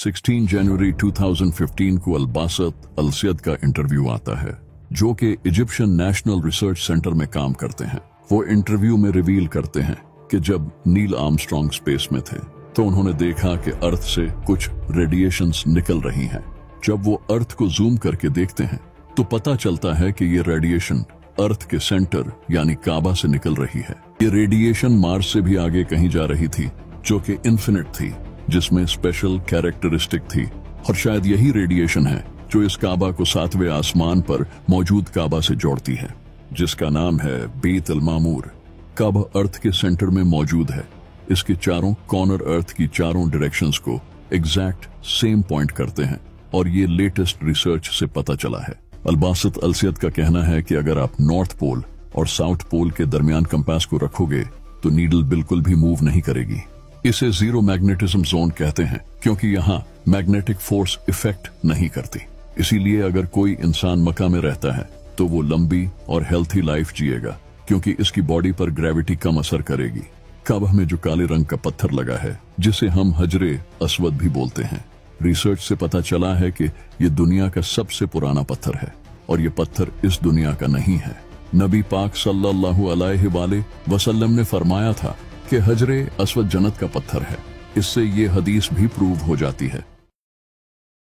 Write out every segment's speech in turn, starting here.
16 जनवरी 2015 को अलबासत अलसियद का इंटरव्यू आता है, जो कि इजिप्शियन नेशनल रिसर्च सेंटर में काम करते हैं। वो इंटरव्यू में रिवील करते हैं कि जब नील आर्मस्ट्रांग स्पेस में थे तो उन्होंने देखा कि अर्थ से कुछ रेडिएशंस निकल रही हैं। जब वो अर्थ को जूम करके देखते हैं तो पता चलता है कि ये रेडिएशन अर्थ के सेंटर यानी काबा से निकल रही है। ये रेडिएशन मार्स से भी आगे कहीं जा रही थी, जो कि इन्फिनिट थी, जिसमें स्पेशल कैरेक्टरिस्टिक थी। और शायद यही रेडिएशन है जो इस काबा को 7वें आसमान पर मौजूद काबा से जोड़ती है, जिसका नाम है बेत अल मामूर। काबा अर्थ के सेंटर में मौजूद है। इसके चारों कॉर्नर अर्थ की चारों डायरेक्शंस को एग्जैक्ट सेम पॉइंट करते हैं और ये लेटेस्ट रिसर्च से पता चला है। अलबासत अलसियद का कहना है कि अगर आप नॉर्थ पोल और साउथ पोल के दरमियान कंपास को रखोगे तो नीडल बिल्कुल भी मूव नहीं करेगी। इसे जीरो मैग्नेटिज्म जोन कहते हैं क्योंकि यहाँ मैग्नेटिक फोर्स इफेक्ट नहीं करती। इसीलिए अगर कोई इंसान मक्का में रहता है तो वो लंबी और हेल्थी लाइफ जिएगा, क्योंकि इसकी बॉडी पर ग्रेविटी कम असर करेगी। काबा में जो काले रंग का पत्थर लगा है, जिसे हम हजरे अस्वद भी बोलते हैं, रिसर्च से पता चला है कि ये दुनिया का सबसे पुराना पत्थर है और ये पत्थर इस दुनिया का नहीं है। नबी पाक सल्लल्लाहु अलैहि वसल्लम ने फरमाया था कि हजरे अस्वद जन्नत का पत्थर है। इससे ये हदीस भी प्रूव हो जाती है।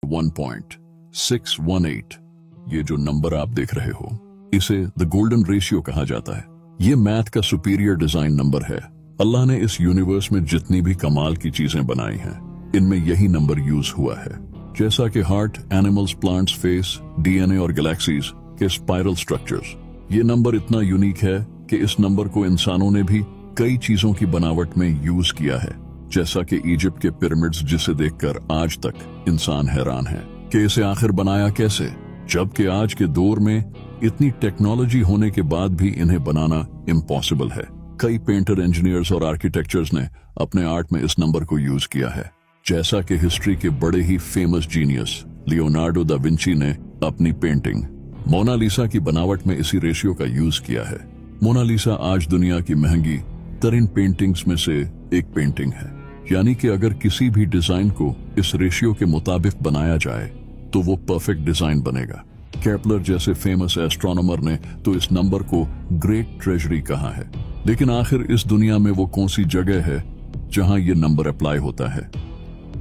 1.618 ये जो नंबर आप देख रहे हो, इसे द गोल्डन रेशियो कहा जाता है। ये मैथ का सुपीरियर डिजाइन नंबर है। अल्लाह ने इस यूनिवर्स में जितनी भी कमाल की चीजें बनाई हैं, इनमें यही नंबर यूज हुआ है। जैसा कि heart, animals, plants, face, DNA और गैलेक्सीज के स्पाइरल स्ट्रक्चर्स। ये नंबर इतना यूनिक है कि इस नंबर को इंसानों ने भी कई चीजों की बनावट में यूज किया है, जैसा कि इजिप्ट के पिरामिड्स, जिसे देखकर आज तक इंसान हैरान है कि इसे आखिर बनाया कैसे, जबकि आज के दौर में इतनी टेक्नोलॉजी होने के बाद भी इन्हें बनाना इम्पॉसिबल है। कई पेंटर, इंजीनियर्स और आर्किटेक्चर्स ने अपने आर्ट में इस नंबर को यूज किया है, जैसा कि हिस्ट्री के बड़े ही famous genius Leonardo da Vinci ने अपनी पेंटिंग मोनालिसा की बनावट में इसी रेशियो का यूज किया है। मोनालिसा आज दुनिया की महंगी तरीन पेंटिंग्स में से एक पेंटिंग है, यानी कि अगर किसी भी डिजाइन को इस रेशियो के मुताबिक बनाया जाए तो वो परफेक्ट डिजाइन बनेगा। केपलर जैसे फेमस एस्ट्रोनॉमर ने तो इस नंबर को ग्रेट ट्रेजरी कहा है। लेकिन आखिर इस दुनिया में वो कौन सी जगह है जहां ये नंबर अप्लाई होता है?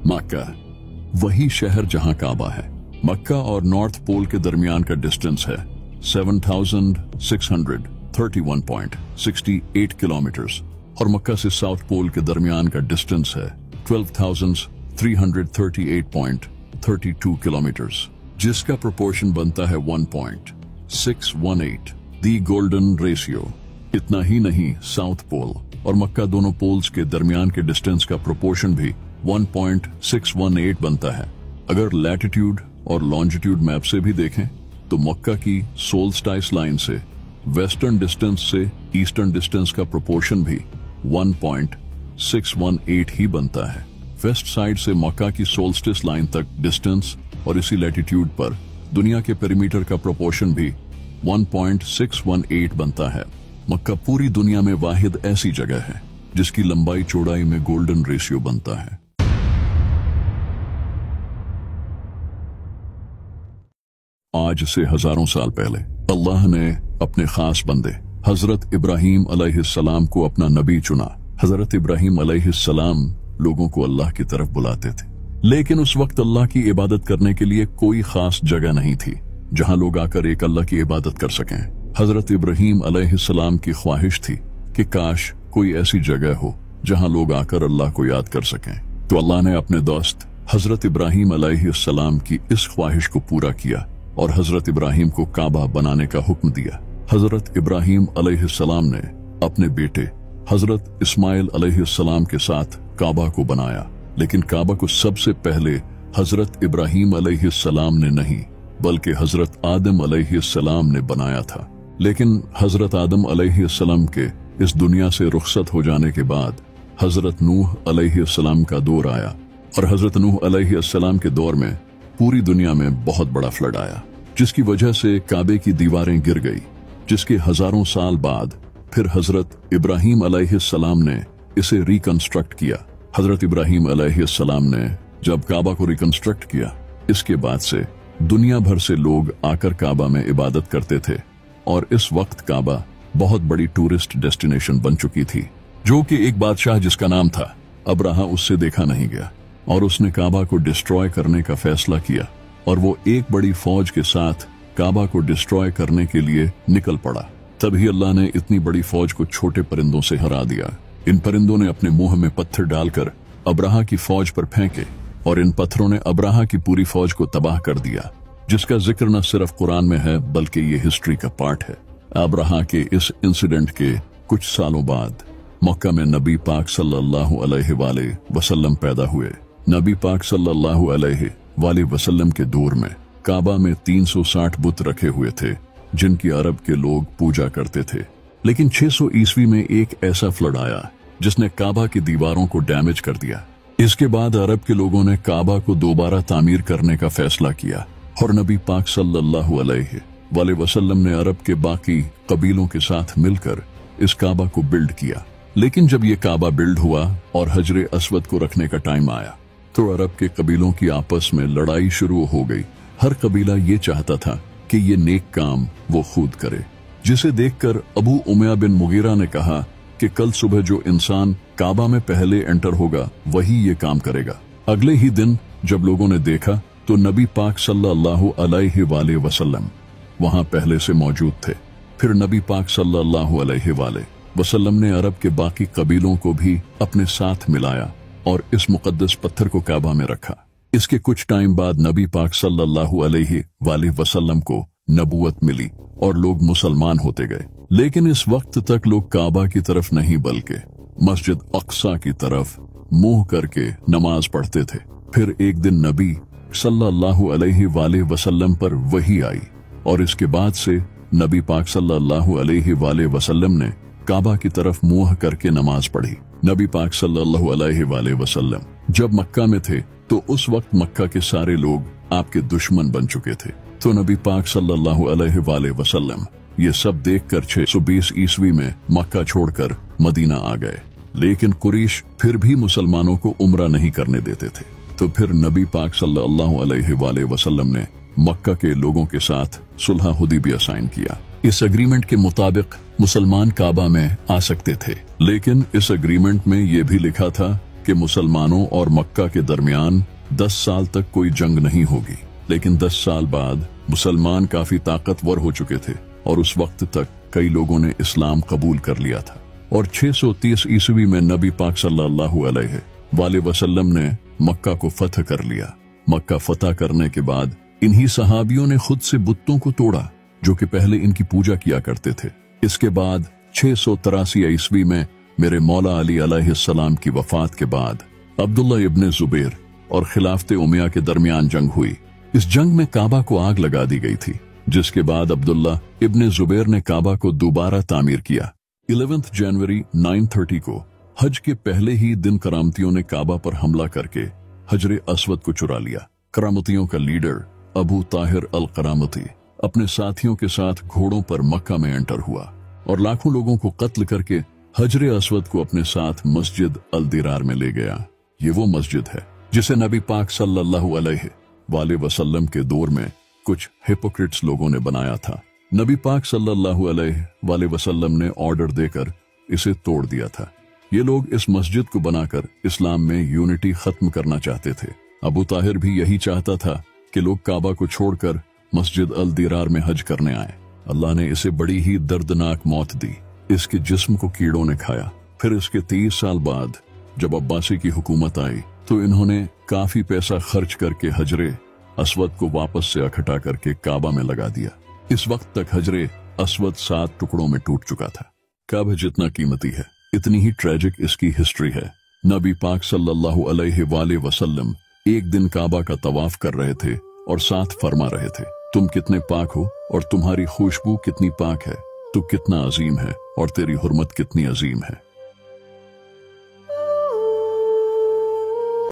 मक्का, वही शहर जहां काबा है। मक्का और नॉर्थ पोल के दरमियान का डिस्टेंस है 7,631.68 किलोमीटर्स और मक्का से साउथ पोल के दरमियान का डिस्टेंस है 12,338.32 किलोमीटर्स, जिसका प्रोपोर्शन बनता है 1.618, दी गोल्डन रेशियो। इतना ही नहीं, साउथ पोल और मक्का दोनों पोल्स के दरमियान के डिस्टेंस का प्रोपोर्शन भी 1.618 बनता है। अगर लैटिट्यूड और लॉन्जिट्यूड मैप से भी देखें तो मक्का की सोल्स्टाइस लाइन से वेस्टर्न डिस्टेंस से ईस्टर्न डिस्टेंस का प्रोपोर्शन भी 1.618 ही बनता है। वेस्ट साइड से मक्का की सोल्स्टिस लाइन तक डिस्टेंस और इसी लैटिट्यूड पर दुनिया के पेरीमीटर का प्रोपोर्शन भी 1.618 बनता है। मक्का पूरी दुनिया में वाहिद ऐसी जगह है जिसकी लंबाई चौड़ाई में गोल्डन रेशियो बनता है। आज से हजारों साल पहले अल्लाह ने अपने खास बंदे हजरत इब्राहीम अलैहिस्सलाम को अपना नबी चुना। हजरत इब्राहीम अलैहिस्सलाम लोगों को अल्लाह की तरफ बुलाते थे, लेकिन उस वक्त अल्लाह की इबादत करने के लिए कोई खास जगह नहीं थी जहां लोग आकर एक अल्लाह की इबादत कर सकें। हजरत इब्राहीम अलैहिस्सलाम की ख्वाहिश थी कि काश कोई ऐसी जगह हो जहां लोग आकर अल्लाह को याद कर सकें। तो अल्लाह ने अपने दोस्त हजरत इब्राहीम अलैहिस्सलाम की इस ख्वाहिश को पूरा किया और हजरत इब्राहीम को काबा बनाने का हुक्म दिया। हजरत इब्राहीम अलैहिस्सलाम ने अपने बेटे हजरत इस्माइल अलैहिस्सलाम के साथ काबा को बनाया, लेकिन काबा को सबसे पहले हजरत इब्राहीम अलैहिस्सलाम ने नहीं बल्कि हजरत आदम अलैहिस्सलाम ने बनाया था। लेकिन हजरत आदम अलैहिस्सलाम के इस दुनिया से रुखसत हो जाने के बाद हजरत नूह अलैहिस्सलाम का दौर आया और हजरत नूह अलैहिस्सलाम के दौर में पूरी दुनिया में बहुत बड़ा फ्लड आया, जिसकी वजह से काबे की दीवारें गिर गई, जिसके हजारों साल बाद फिर हजरत इब्राहीम अलैहिस्सलाम ने इसे रिकंस्ट्रक्ट किया। हजरत इब्राहीम अलैहिस्सलाम ने जब काबा को रिकंस्ट्रक्ट किया, इसके बाद से दुनिया भर से लोग आकर काबा में इबादत करते थे और इस वक्त काबा बहुत बड़ी टूरिस्ट डेस्टिनेशन बन चुकी थी। जो कि एक बादशाह जिसका नाम था अब्राहा, उससे देखा नहीं गया और उसने काबा को डिस्ट्रॉय करने का फैसला किया और वो एक बड़ी फौज के साथ काबा को डिस्ट्रॉय करने के लिए निकल पड़ा। तभी अल्लाह ने इतनी बड़ी फौज को छोटे परिंदों से हरा दिया। इन परिंदों ने अपने मुंह में पत्थर डालकर अब्राहा की फौज पर फेंके और इन पत्थरों ने अब्राहा की पूरी फौज को तबाह कर दिया, जिसका जिक्र न सिर्फ कुरान में है बल्कि ये हिस्ट्री का पार्ट है। अब्राहा के इस इंसिडेंट के कुछ सालों बाद मक्का में नबी पाक सल्लल्लाहु अलैहि वसल्लम पैदा हुए। नबी पाक सल्लल्लाहु अलैहि वसल्लम के दौर में काबा में 360 बुत रखे हुए थे जिनकी अरब के लोग पूजा करते थे। लेकिन 600 ईस्वी में एक ऐसा फ्लड आया जिसने काबा की दीवारों को डैमेज कर दिया। इसके बाद अरब के लोगों ने काबा को दोबारा तामीर करने का फैसला किया और नबी पाक सल्लल्लाहु अलैहि वसल्लम ने अरब के बाकी कबीलों के साथ मिलकर इस काबा को बिल्ड किया। लेकिन जब ये काबा बिल्ड हुआ और हजरे अस्वद को रखने का टाइम आया तो अरब के कबीलों की आपस में लड़ाई शुरू हो गई। हर कबीला ये चाहता था कि ये नेक काम वो खुद करे, जिसे देखकर अबू उमैया बिन मुगीरा ने कहा कि कल सुबह जो इंसान काबा में पहले एंटर होगा वही ये काम करेगा। अगले ही दिन जब लोगों ने देखा तो नबी पाक सल्लल्लाहु अलैहि वसल्लम वहां पहले से मौजूद थे। फिर नबी पाक सल्लल्लाहु अलैहि वसल्लम ने अरब के बाकी कबीलों को भी अपने साथ मिलाया और इस मुकद्दस पत्थर को काबा में रखा। इसके कुछ टाइम बाद नबी पाक सल्लल्लाहु अलैहि वसल्लम को नबूवत मिली और लोग मुसलमान होते गए। लेकिन इस वक्त तक लोग काबा की तरफ नहीं बल्कि मस्जिद अक्सा की तरफ मुंह करके नमाज पढ़ते थे। फिर एक दिन नबी सल्लल्लाहु अलैहि वसल्लम पर वही आई और इसके बाद से नबी पाक सल्लल्लाहु अलैहि वसल्लम ने काबा की तरफ मुंह करके नमाज पढ़ी। नबी पाक सल्लल्लाहु अलैहि वसल्लम जब मक्का में थे तो उस वक्त मक्का के सारे लोग आपके दुश्मन बन चुके थे। तो नबी पाक सल्लल्लाहु अलैहि वसल्लम ये सब देखकर 620 ईस्वी में मक्का छोड़कर मदीना आ गए। लेकिन कुरैश फिर भी मुसलमानों को उम्रा नहीं करने देते थे। तो फिर नबी पाक सल्लल्लाहु अलैहि वसल्लम ने मक्का के लोगों के साथ सुलह हुदैबिया साइन किया। इस एग्रीमेंट के मुताबिक मुसलमान काबा में आ सकते थे, लेकिन इस एग्रीमेंट में यह भी लिखा था कि मुसलमानों और मक्का के दरमियान 10 साल तक कोई जंग नहीं होगी। लेकिन 10 साल बाद मुसलमान काफी ताकतवर हो चुके थे और उस वक्त तक कई लोगों ने इस्लाम कबूल कर लिया था और 630 ईस्वी में नबी पाक सल्लल्लाहु अलैहि वसल्लम ने मक्का को फतह कर लिया। मक्का फतह करने के बाद इन्हीं सहाबियों ने खुद से बुतों को तोड़ा जो कि पहले इनकी पूजा किया करते थे। इसके बाद 683 ईस्वी में मेरे मौला अली अलैहिस्सलाम की वफात के बाद अब्दुल्ला इब्ने जुबैर और खिलाफत उमैया के दरमियान जंग हुई। इस जंग में काबा को आग लगा दी गई थी, जिसके बाद अब्दुल्ला इब्ने जुबैर ने काबा को दोबारा तामीर किया। 11 जनवरी 930 को हज के पहले ही दिन करामतियों ने काबा पर हमला करके हजरे अस्वद को चुरा लिया। करामतियों का लीडर अबू ताहिर अल करामती अपने साथियों के साथ घोड़ों पर मक्का में एंटर हुआ और लाखों लोगों को कत्ल करके हजरे अस्वद को अपने साथ मस्जिद अल दिरार में ले गया। ये वो मस्जिद है जिसे नबी पाक सल्लल्लाहु अलैहि वसल्लम के दौर में कुछ हिपोक्रिट्स लोगों ने बनाया था। नबी पाक सल्लल्लाहु अलैहि वसल्लम ने ऑर्डर देकर इसे तोड़ दिया था। ये लोग इस मस्जिद को बनाकर इस्लाम में यूनिटी खत्म करना चाहते थे। अबू ताहिर भी यही चाहता था कि लोग काबा को छोड़कर मस्जिद अल दिरार में हज करने आए। अल्लाह ने इसे बड़ी ही दर्दनाक मौत दी। इसके जिस्म को कीड़ों ने खाया। फिर इसके 30 साल बाद जब अब्बासी की हुकूमत आई तो इन्होंने काफी पैसा खर्च करके हजरे अस्वद को वापस से इकट्ठा करके काबा में लगा दिया। इस वक्त तक हजरे अस्वद 7 टुकड़ों में टूट चुका था। काबा जितना कीमती है इतनी ही ट्रेजिक इसकी हिस्ट्री है। नबी पाक सल्लल्लाहु अलैहि वसल्लम एक दिन काबा का तवाफ कर रहे थे और साथ फरमा रहे थे, तुम कितने पाक हो और तुम्हारी खुशबू कितनी पाक है, तू कितना अजीम है और तेरी हुर्मत कितनी अजीम है।